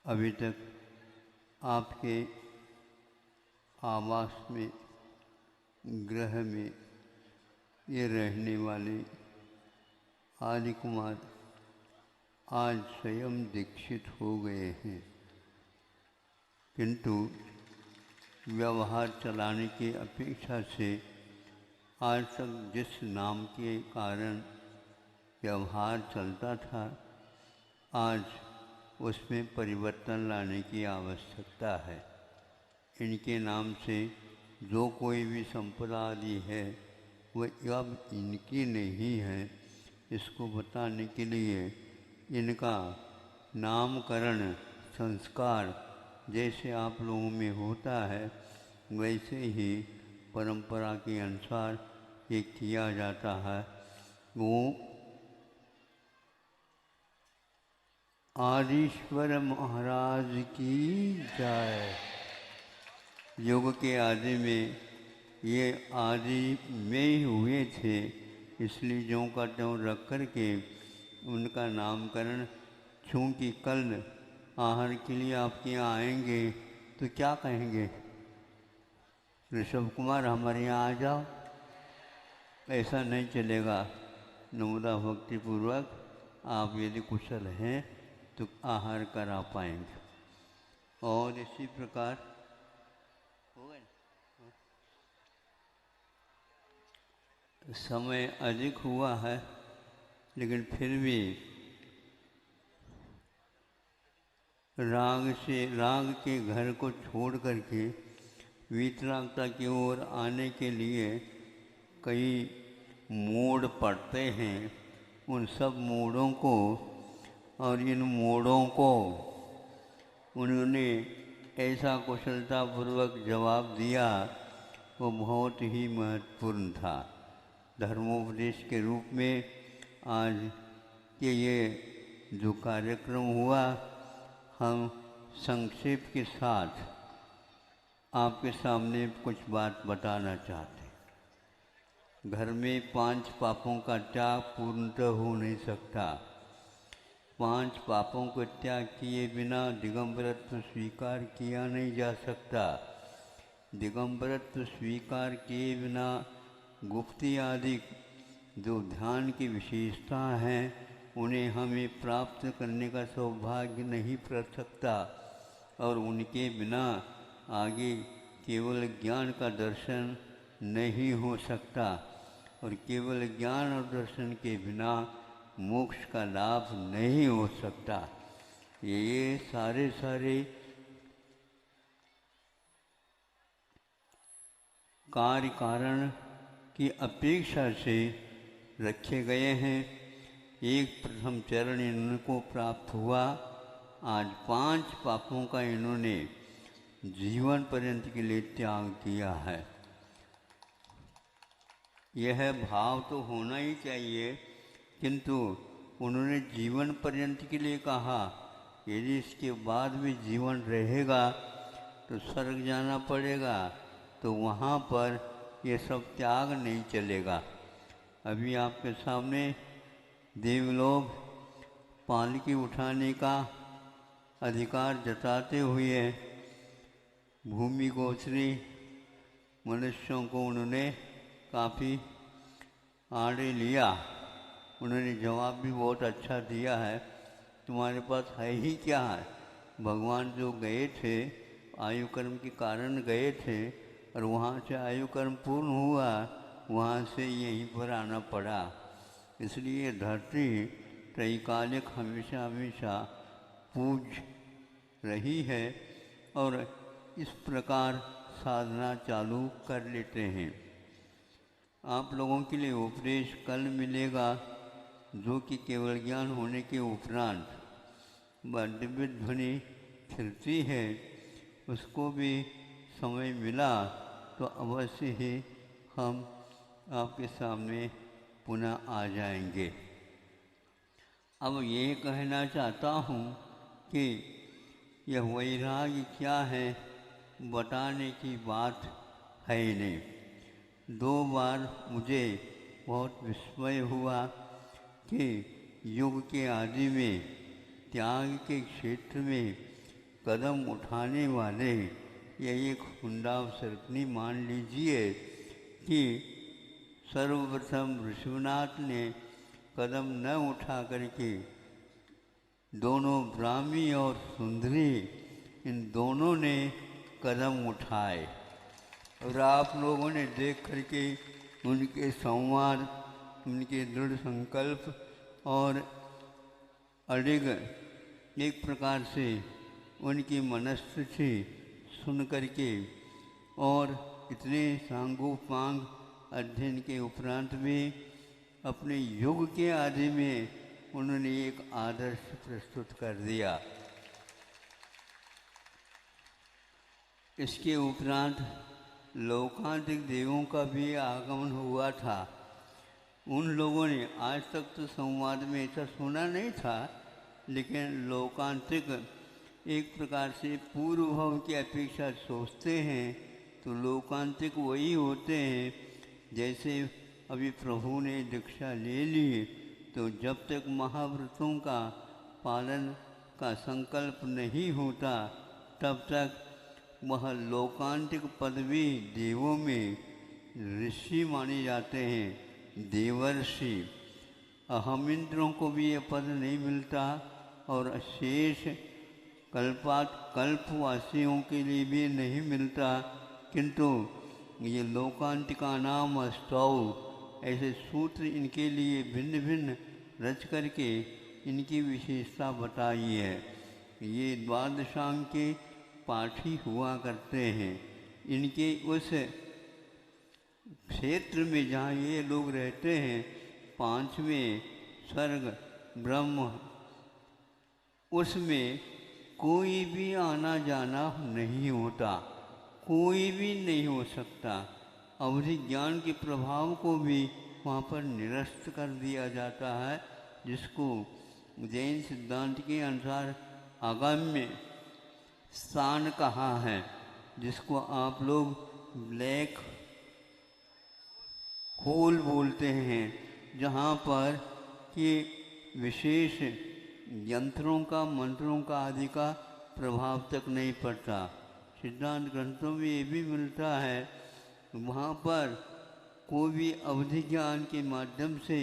अभी तक आपके आवास में, ग्रह में ये रहने वाले आदि कुमार आज स्वयं दीक्षित हो गए हैं, किंतु व्यवहार चलाने की अपेक्षा से आज तक जिस नाम के कारण व्यवहार चलता था, आज उसमें परिवर्तन लाने की आवश्यकता है। इनके नाम से जो कोई भी संपदा आदि है वह अब इनकी नहीं है। इसको बताने के लिए इनका नामकरण संस्कार जैसे आप लोगों में होता है वैसे ही परंपरा के अनुसार ये किया जाता है। वो आदिश्वर महाराज की जय। युग के आदि में ये आदि में ही हुए थे, इसलिए ज्यों का त्यों रख कर के उनका नामकरण। चूँकि कल आहार के लिए आपके यहाँ आएंगे तो क्या कहेंगे, ऋषभ कुमार हमारे यहाँ आ जाओ, ऐसा नहीं चलेगा। नम्रता भक्तिपूर्वक आप यदि कुशल हैं तो आहार करा पाएंगे। और इसी प्रकार समय अधिक हुआ है, लेकिन फिर भी राग के घर को छोड़ करके वीतरागता की ओर आने के लिए कई मोड़ पड़ते हैं। उन सब मोड़ों को और इन मोड़ों को उन्होंने ऐसा कुशलतापूर्वक जवाब दिया, वो बहुत ही महत्वपूर्ण था। धर्मोपदेश के रूप में आज के ये जो कार्यक्रम हुआ, हम संक्षेप के साथ आपके सामने कुछ बात बताना चाहते हैं। घर में 5 पापों का त्याग पूर्णतः हो नहीं सकता। 5 पापों को त्याग किए बिना दिगंबरत्व स्वीकार किया नहीं जा सकता। दिगंबरत्व स्वीकार किए बिना गुप्ती आदि जो ध्यान की विशेषता हैं उन्हें हमें प्राप्त करने का सौभाग्य नहीं पड़ सकता। और उनके बिना आगे केवल ज्ञान का दर्शन नहीं हो सकता। और केवल ज्ञान और दर्शन के बिना मोक्ष का लाभ नहीं हो सकता। ये सारे कार्य कारण की अपेक्षा से रखे गए हैं। एक प्रथम चरण इनको प्राप्त हुआ। आज 5 पापों का इन्होंने जीवन पर्यंत के लिए त्याग किया है। यह भाव तो होना ही चाहिए, किंतु उन्होंने जीवन पर्यंत के लिए कहा। यदि इसके बाद भी जीवन रहेगा तो स्वर्ग जाना पड़ेगा, तो वहाँ पर ये सब त्याग नहीं चलेगा। अभी आपके सामने देवलोग पालकी उठाने का अधिकार जताते हुए भूमि गोचरी मनुष्यों को उन्होंने काफ़ी आड़े लिया। उन्होंने जवाब भी बहुत अच्छा दिया है, तुम्हारे पास है ही क्या है। भगवान जो गए थे आयु कर्म के कारण गए थे, और वहाँ से आयु कर्म पूर्ण हुआ, वहाँ से यहीं पर आना पड़ा। इसलिए धरती त्रैकालिक हमेशा हमेशा पूज रही है और इस प्रकार साधना चालू कर लेते हैं। आप लोगों के लिए उपदेश कल मिलेगा, जो कि केवल ज्ञान होने के उपरांत दिव्य ध्वनि फिरती है। उसको भी समय मिला तो अवश्य ही हम आपके सामने पुनः आ जाएंगे। अब ये कहना चाहता हूँ कि यह वैराग्य क्या है बताने की बात है नहीं। 2 बार मुझे बहुत विस्मय हुआ कि युग के आदि में त्याग के क्षेत्र में कदम उठाने वाले, यह एक हुंडावसर्पणी मान लीजिए कि सर्वप्रथम ऋषभनाथ ने कदम न उठा करके दोनों ब्राह्मी और सुंदरी, इन दोनों ने कदम उठाए। और आप लोगों ने देख करके उनके संवाद, उनके दृढ़ संकल्प और अडिग एक प्रकार से उनकी मनस्थिति सुन करके और इतने सांगोपांग अध्ययन के उपरांत भी अपने युग के आदि में उन्होंने एक आदर्श प्रस्तुत कर दिया। इसके उपरांत लौकांतिक देवों का भी आगमन हुआ था। उन लोगों ने आज तक तो संवाद में ऐसा सुना नहीं था, लेकिन लौकांतिक एक प्रकार से पूर्व भाव की अपेक्षा सोचते हैं तो लौकांतिक वही होते हैं। जैसे अभी प्रभु ने दीक्षा ले ली तो जब तक महाव्रतों का पालन का संकल्प नहीं होता तब तक वह लौकांतिक पदवी देवों में ऋषि माने जाते हैं, देवर्षि। अहमिंद्रों को भी यह पद नहीं मिलता और शेष कल्पवासियों के लिए भी नहीं मिलता, किंतु ये लौकांतिका नाम अष्टौ ऐसे सूत्र इनके लिए भिन्न भिन्न रच करके इनकी विशेषता बताई है। ये द्वादशांग के पाठी हुआ करते हैं। इनके उस क्षेत्र में जहाँ ये लोग रहते हैं, पांचवें स्वर्ग ब्रह्म, उसमें कोई भी आना जाना नहीं होता, कोई भी नहीं हो सकता। अवधि ज्ञान के प्रभाव को भी वहाँ पर निरस्त कर दिया जाता है, जिसको जैन सिद्धांत के अनुसार आगम्य स्थान कहा है, जिसको आप लोग ब्लैक होल बोलते हैं, जहाँ पर कि विशेष यंत्रों का, मंत्रों का आदि का प्रभाव तक नहीं पड़ता। सिद्धांत ग्रंथों में ये भी मिलता है, वहाँ पर कोई भी अवधि ज्ञान के माध्यम से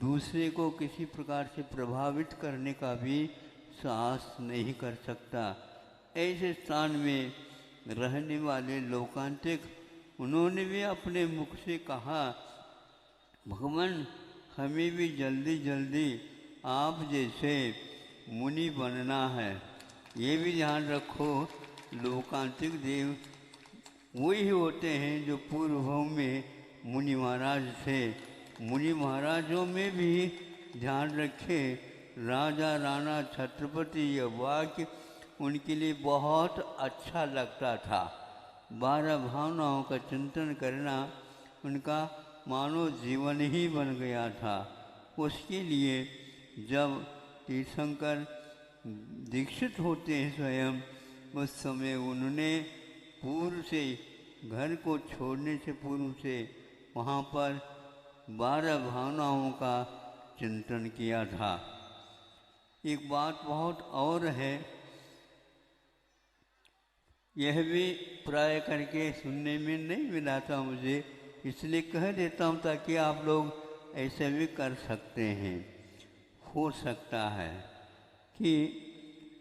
दूसरे को किसी प्रकार से प्रभावित करने का भी साहस नहीं कर सकता। ऐसे स्थान में रहने वाले लोकांतिक, उन्होंने भी अपने मुख से कहा, भगवान हमें भी जल्दी जल्दी आप जैसे मुनि बनना है। ये भी ध्यान रखो, लोकांतिक देव वही होते हैं जो पूर्व में मुनि महाराज थे। मुनि महाराजों में भी ध्यान रखे, राजा राणा छत्रपति, यह वाक्य उनके लिए बहुत अच्छा लगता था। 12 भावनाओं का चिंतन करना उनका मानव जीवन ही बन गया था। उसके लिए जब तीर्थंकर दीक्षित होते हैं स्वयं, उस समय उन्होंने पूर्व से घर को छोड़ने से पूर्व से वहाँ पर 12 भावनाओं का चिंतन किया था। एक बात बहुत और है, यह भी प्राय करके सुनने में नहीं मिला था मुझे, इसलिए कह देता हूँ ताकि आप लोग ऐसे भी कर सकते हैं। हो सकता है कि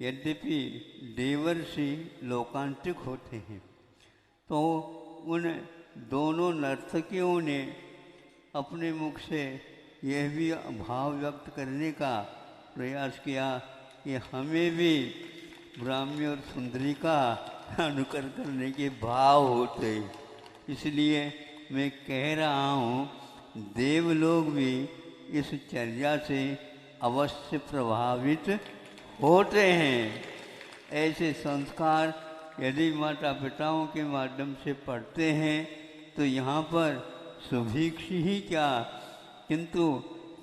यद्यपि देवर्षि लोकांतिक होते हैं, तो उन दोनों नर्तकियों ने अपने मुख से यह भी भाव व्यक्त करने का प्रयास किया कि हमें भी ब्राह्मी और सुंदरी का अनुकरण करने के भाव होते। इसलिए मैं कह रहा हूँ, देवलोग भी इस चर्या से अवश्य प्रभावित होते हैं। ऐसे संस्कार यदि माता पिताओं के माध्यम से पढ़ते हैं तो यहाँ पर सुभिक्षी ही क्या, किंतु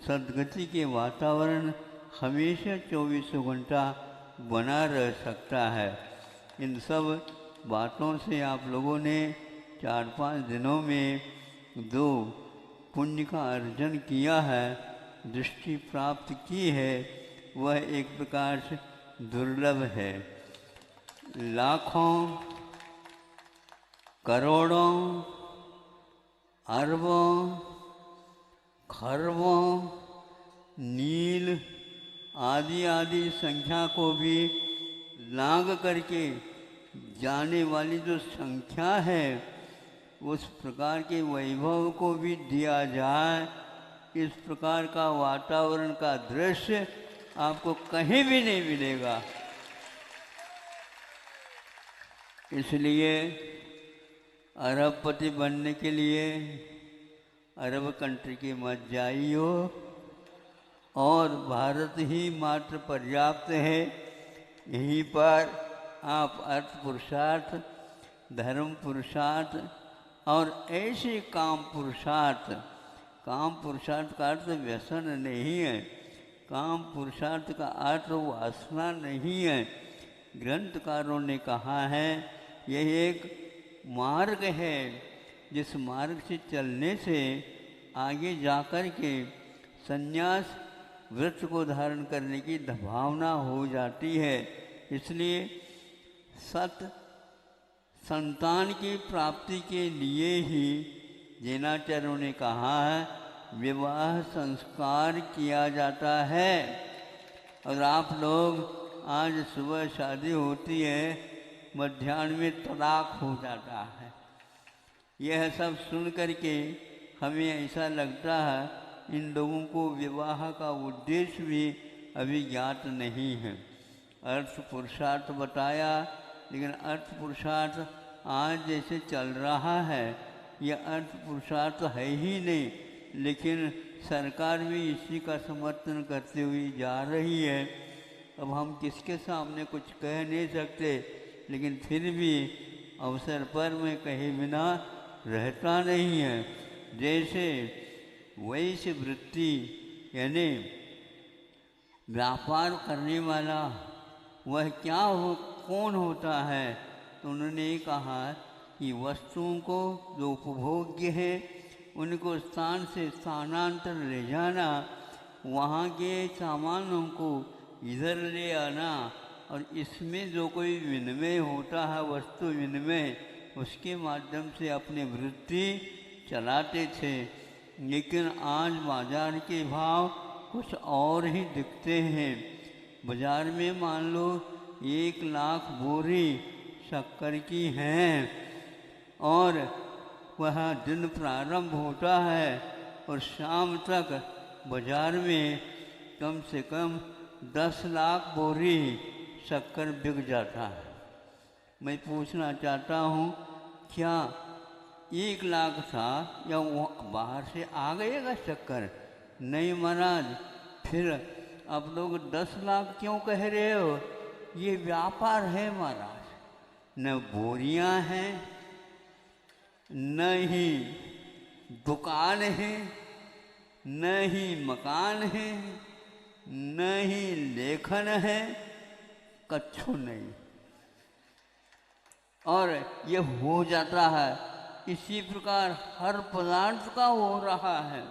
सद्गति के वातावरण हमेशा 24 घंटा बना रह सकता है। इन सब बातों से आप लोगों ने 4-5 दिनों में 2 पुण्य का अर्जन किया है, दृष्टि प्राप्त की है, वह एक प्रकार से दुर्लभ है। लाखों, करोड़ों, अरबों, खरबों, नील आदि आदि संख्या को भी लांघ करके जाने वाली जो संख्या है, उस प्रकार के वैभव को भी दिया जाए, इस प्रकार का वातावरण का दृश्य आपको कहीं भी नहीं मिलेगा। इसलिए अरबपति बनने के लिए अरब कंट्री के मत जाइयो, और भारत ही मात्र पर्याप्त है। यहीं पर आप अर्थ पुरुषार्थ, धर्म पुरुषार्थ और ऐसे काम पुरुषार्थ का अर्थ व्यसन नहीं है, काम पुरुषार्थ का अर्थ वासना नहीं है। ग्रंथकारों ने कहा है यह एक मार्ग है, जिस मार्ग से चलने से आगे जाकर के संन्यास व्रत को धारण करने की भावना हो जाती है। इसलिए संतान की प्राप्ति के लिए ही जैनाचार्यों ने कहा है विवाह संस्कार किया जाता है। और आप लोग आज सुबह शादी होती है, मध्याह्न में तलाक हो जाता है। यह सब सुन करके हमें ऐसा लगता है इन लोगों को विवाह का उद्देश्य भी अभी ज्ञात नहीं है। अर्थ पुरुषार्थ बताया, लेकिन अर्थ पुरुषार्थ आज जैसे चल रहा है यह अर्थ पुरुषार्थ है ही नहीं, लेकिन सरकार भी इसी का समर्थन करते हुए जा रही है। अब हम किसके सामने कुछ कह नहीं सकते, लेकिन फिर भी अवसर पर मैं कहे बिना रहता नहीं है। जैसे वैश्य वृत्ति यानी व्यापार करने वाला वह कौन होता है, तो उन्होंने कहा कि वस्तुओं को जो उपभोग्य है उनको स्थान से स्थानांतर ले जाना, वहाँ के सामानों को इधर ले आना, और इसमें जो कोई विनिमय होता है वस्तु विनिमय, उसके माध्यम से अपनी वृत्ति चलाते थे। लेकिन आज बाज़ार के भाव कुछ और ही दिखते हैं। बाज़ार में मान लो 1 लाख बोरी शक्कर की हैं, और वह दिन प्रारंभ होता है और शाम तक बाज़ार में कम से कम 10 लाख बोरी शक्कर बिक जाता है। मैं पूछना चाहता हूँ, क्या 1 लाख था या वो बाहर से आ गएगा शक्कर? नहीं महाराज, फिर आप लोग 10 लाख क्यों कह रहे हो? ये व्यापार है महाराज, न बोरियां हैं, न ही दुकान है, न ही मकान है, न ही लेखन है, कच्छू नहीं। और ये हो जाता है। इसी प्रकार हर पदार्थ का हो रहा है।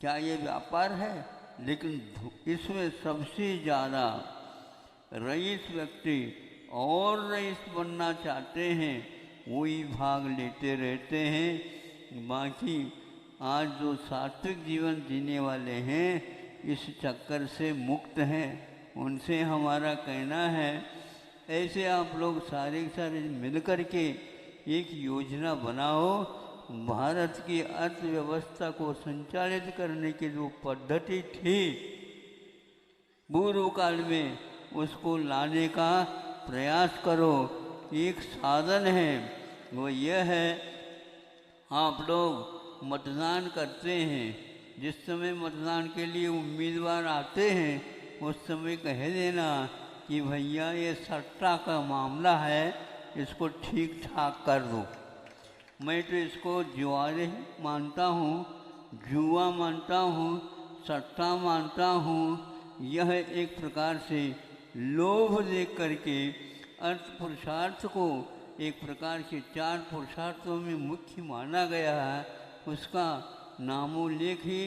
क्या ये व्यापार है? लेकिन इसमें सबसे ज़्यादा रईस व्यक्ति और रईस बनना चाहते हैं, वही भाग लेते रहते हैं। बाकी आज जो सात्विक जीवन जीने वाले हैं इस चक्कर से मुक्त हैं। उनसे हमारा कहना है, ऐसे आप लोग सारे मिल कर के एक योजना बनाओ। भारत की अर्थव्यवस्था को संचालित करने की जो पद्धति थी पूर्व काल में, उसको लाने का प्रयास करो। एक साधन है, वो यह है, आप लोग मतदान करते हैं। जिस समय मतदान के लिए उम्मीदवार आते हैं उस समय कह देना कि भैया ये सट्टा का मामला है, इसको ठीक ठाक कर दो। मैं तो इसको जुआरे मानता हूँ, जुआ मानता हूँ, सट्टा मानता हूँ। यह एक प्रकार से लोभ देख करके अर्थ पुरुषार्थ को एक प्रकार से 4 पुरुषार्थों में मुख्य माना गया है, उसका नामोल्लेख ही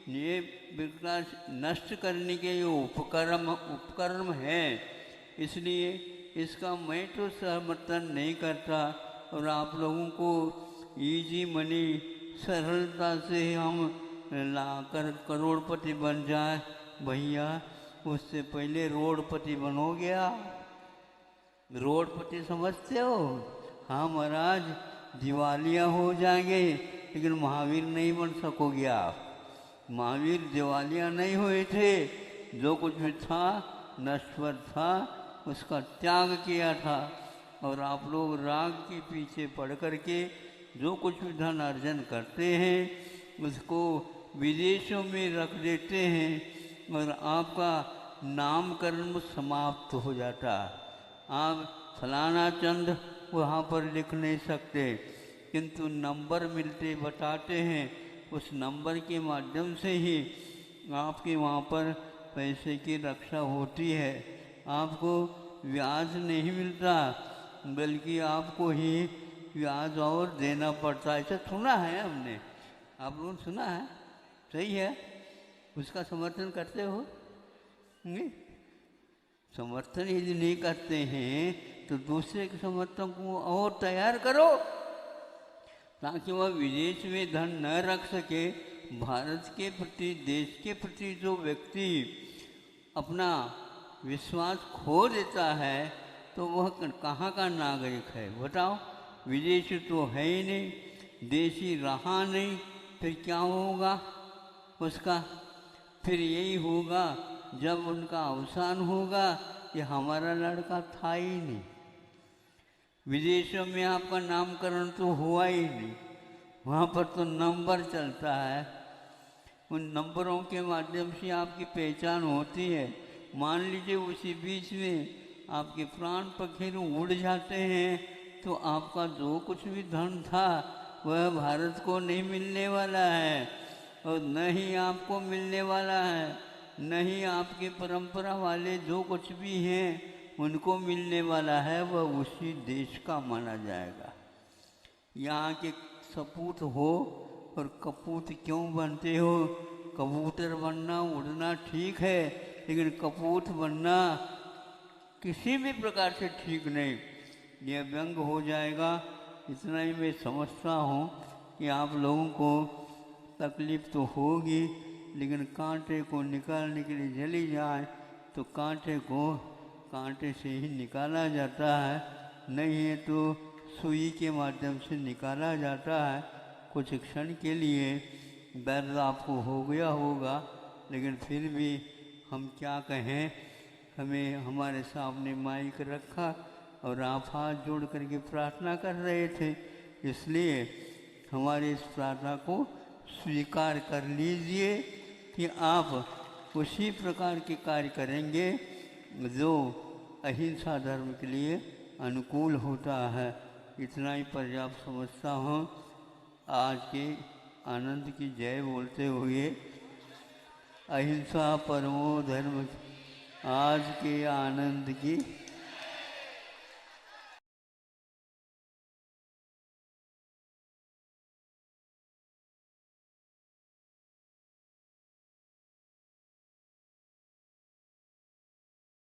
ये प्रकार नष्ट करने के ये उपकर्म है। इसलिए इसका मैं तो समर्थन नहीं करता। और आप लोगों को इजी मनी सरलता से हम लाकर करोड़पति बन जाए, भैया उससे पहले रोडपति बनोगे आप। रोडपति समझते हो? हाँ महाराज, दिवालिया हो जाएंगे लेकिन महावीर नहीं बन सकोगे आप। महावीर दिवालिया नहीं हुए थे, जो कुछ भी था नश्वर था उसका त्याग किया था। और आप लोग राग के पीछे पड़ करके जो कुछ भी धन अर्जन करते हैं उसको विदेशों में रख देते हैं और आपका नामकरण समाप्त हो जाता। आप फलाना चंद वहाँ पर लिख नहीं सकते, किंतु नंबर मिलते बताते हैं, उस नंबर के माध्यम से ही आपके वहाँ पर पैसे की रक्षा होती है। आपको ब्याज नहीं मिलता बल्कि आपको ही ब्याज और देना पड़ता है। ऐसा सुना है हमने, आप लोगों ने सुना है? सही है, उसका समर्थन करते हो? नहीं, समर्थन यदि नहीं करते हैं तो दूसरे के समर्थन को और तैयार करो ताकि वह विदेश में धन न रख सके। भारत के प्रति, देश के प्रति जो व्यक्ति अपना विश्वास खो देता है तो वह कहाँ का नागरिक है बताओ? विदेशी तो है ही नहीं, देशी रहा नहीं, फिर क्या होगा उसका? फिर यही होगा जब उनका अवसान होगा कि हमारा लड़का था ही नहीं, विदेशों में आपका नामकरण तो हुआ ही नहीं, वहाँ पर तो नंबर चलता है, उन नंबरों के माध्यम से आपकी पहचान होती है। मान लीजिए उसी बीच में आपके प्राण पखेरु उड़ जाते हैं तो आपका जो कुछ भी धन था वह भारत को नहीं मिलने वाला है और न ही आपको मिलने वाला है, न ही आपके परंपरा वाले जो कुछ भी हैं उनको मिलने वाला है, वह उसी देश का माना जाएगा। यहाँ के सपूत हो और कपूत क्यों बनते हो? कबूतर बनना उड़ना ठीक है, लेकिन कपूत बनना किसी भी प्रकार से ठीक नहीं। यह व्यंग हो जाएगा। इतना ही मैं समझता हूँ कि आप लोगों को तकलीफ़ तो होगी, लेकिन कांटे को निकालने के लिए जली जाए तो कांटे को कांटे से ही निकाला जाता है, नहीं है तो सुई के माध्यम से निकाला जाता है। कुछ क्षण के लिए दर्द आपको हो गया होगा, लेकिन फिर भी हम क्या कहें, हमें हमारे सामने माइक रखा और आप हाथ जोड़ करके प्रार्थना कर रहे थे, इसलिए हमारी इस प्रार्थना को स्वीकार कर लीजिए कि आप उसी प्रकार के कार्य करेंगे जो अहिंसा धर्म के लिए अनुकूल होता है। इतना ही पर्याप्त समझता हूँ। आज के आनंद की जय बोलते हुए अहिंसा परमो धर्म, आज के आनंद की